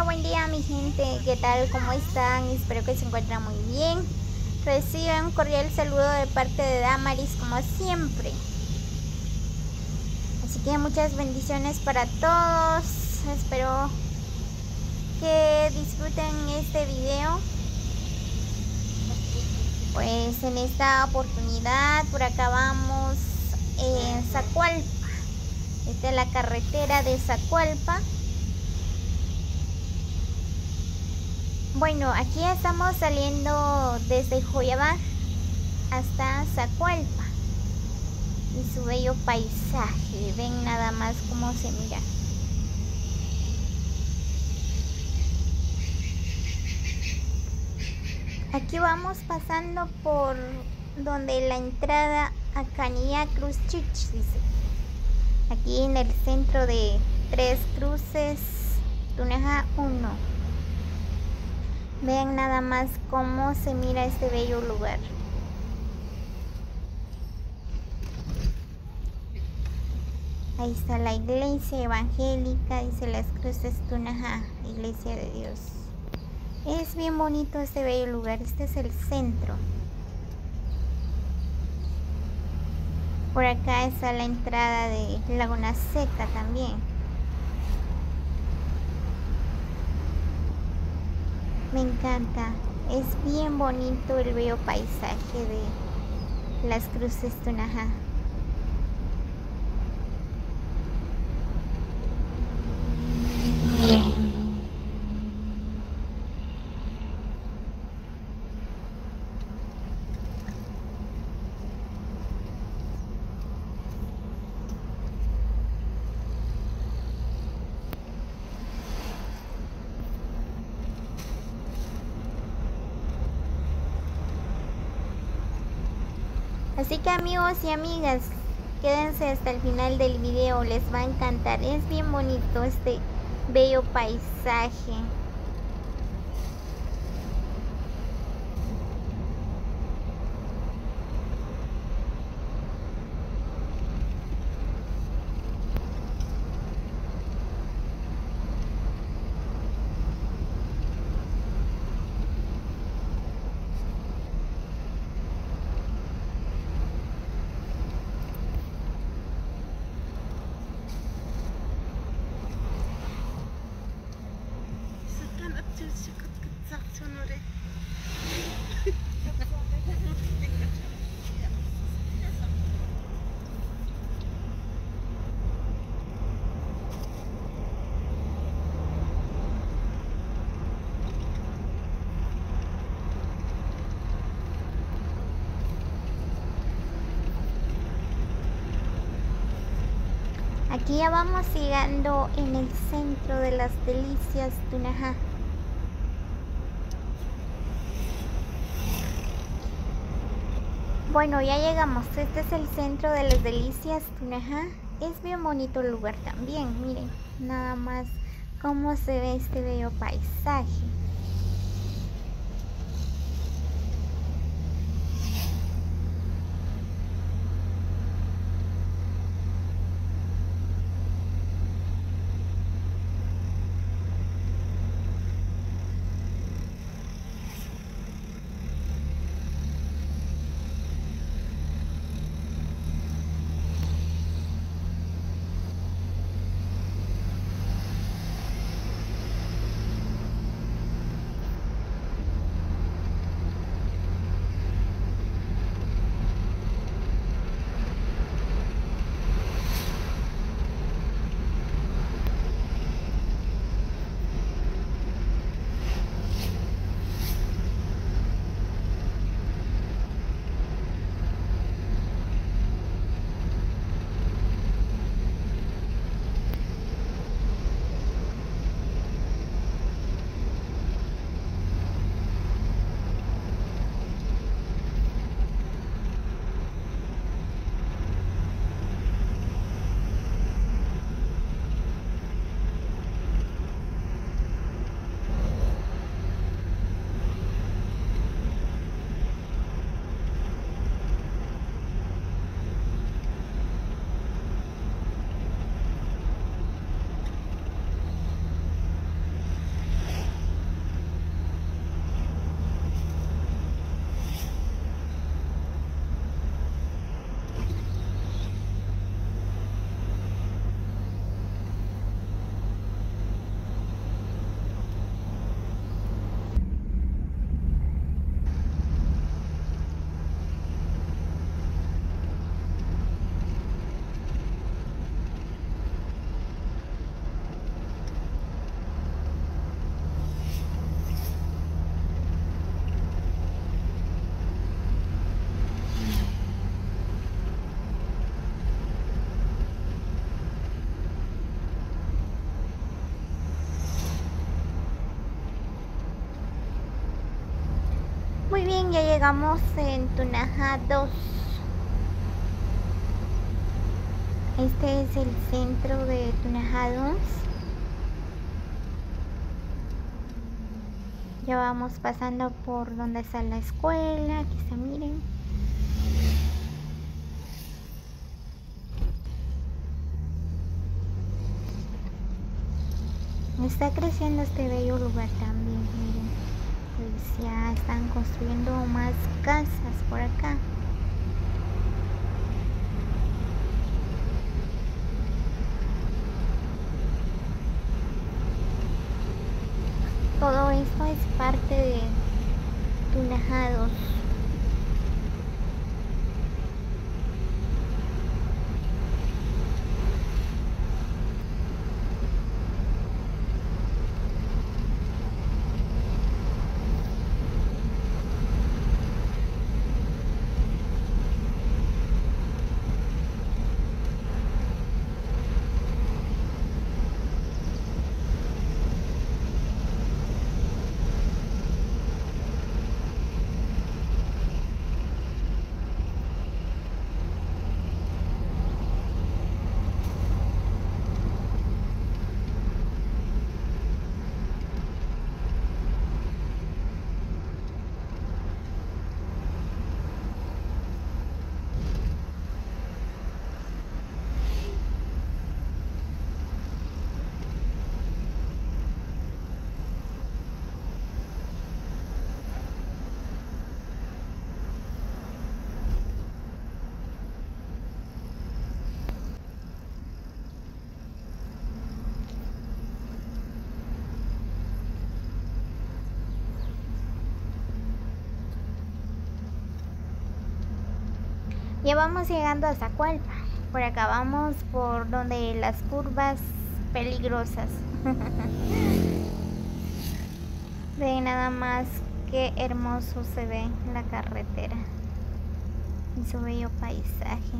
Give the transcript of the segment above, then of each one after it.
buen día mi gente, ¿qué tal? ¿Cómo están? Espero que se encuentren muy bien. Reciban un cordial saludo de parte de Damaris como siempre. Así que muchas bendiciones para todos. Espero que disfruten este video. Pues en esta oportunidad por acá vamos en Zacualpa. Esta es la carretera de Zacualpa. Bueno, aquí estamos saliendo desde Joyabad hasta Zacualpa y su bello paisaje. Ven nada más cómo se mira. Aquí vamos pasando por donde la entrada a Canilla Cruz Chich, dice. Aquí en el centro de Tres Cruces, Tunajá 1. Vean nada más cómo se mira este bello lugar. Ahí está la iglesia evangélica, dice Las Cruces Tunajá, iglesia de Dios. Es bien bonito este bello lugar, este es el centro. Por acá está la entrada de Laguna Seca también. Me encanta, es bien bonito el bello paisaje de Las Cruces Tunajá. Así que amigos y amigas, quédense hasta el final del video, les va a encantar. Es bien bonito este bello paisaje. Aquí ya vamos llegando en el centro de Las Delicias Tunajá. Bueno, ya llegamos. Este es el centro de Las Delicias Tunajá. Es bien bonito el lugar también. Miren, nada más cómo se ve este bello paisaje. ya llegamos en Tunajá 2. Este es el centro de Tunajá 2. Ya vamos pasando por donde está la escuela. Aquí está, miren. Está creciendo este bello lugar también, miren. Pues ya están construyendo más casas por acá. Todo esto es parte de Tunajá 2. Ya vamos llegando a Zacualpa. Por acá vamos por donde las curvas peligrosas. Ven nada más qué hermoso se ve la carretera y su bello paisaje.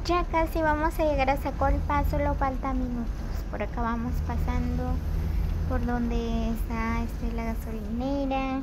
Ya casi vamos a llegar a Zacualpa, solo falta minutos. Por acá vamos pasando por donde está la gasolinera.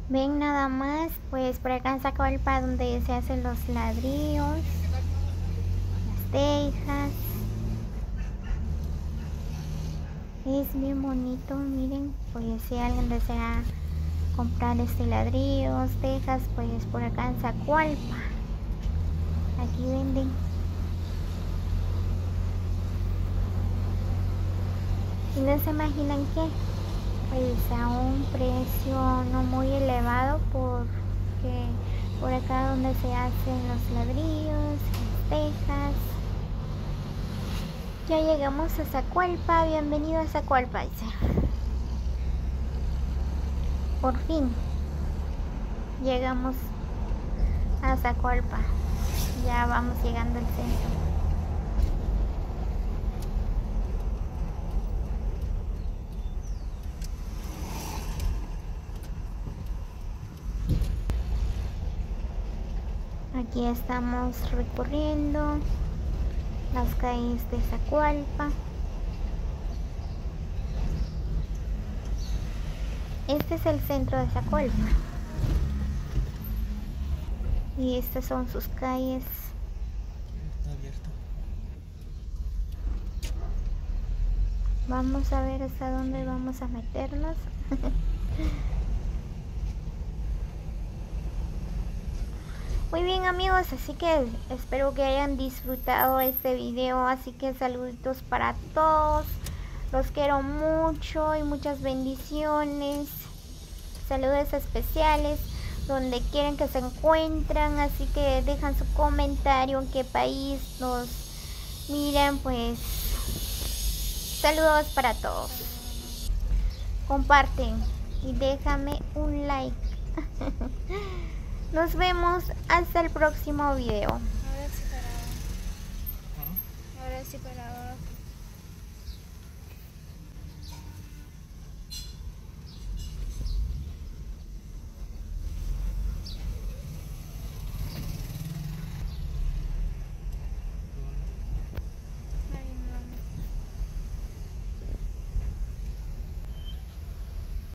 Ven nada más, pues por acá en Zacualpa donde se hacen los ladrillos, las tejas. Es bien bonito, miren, pues si alguien desea comprar ladrillos, tejas, pues por acá en Zacualpa. Aquí venden. Y no se imaginan que pues a un precio no muy elevado, porque por acá donde se hacen los ladrillos, las tejas. Ya llegamos a Zacualpa, bienvenido a Zacualpa, dice. Por fin llegamos a Zacualpa, ya vamos llegando al centro. Aquí estamos recorriendo las calles de Zacualpa. Este es el centro de Zacualpa. Y estas son sus calles. Está abierto. Vamos a ver hasta dónde vamos a meternos. Muy bien, amigos, así que espero que hayan disfrutado este video. Así que saluditos para todos. Los quiero mucho y muchas bendiciones. Saludos especiales donde quieren que se encuentran. Así que dejan su comentario en qué país nos miran. Pues saludos para todos. Comparten y déjame un like. Nos vemos hasta el próximo video. Ahora sí paraba. Ahora sí paraba.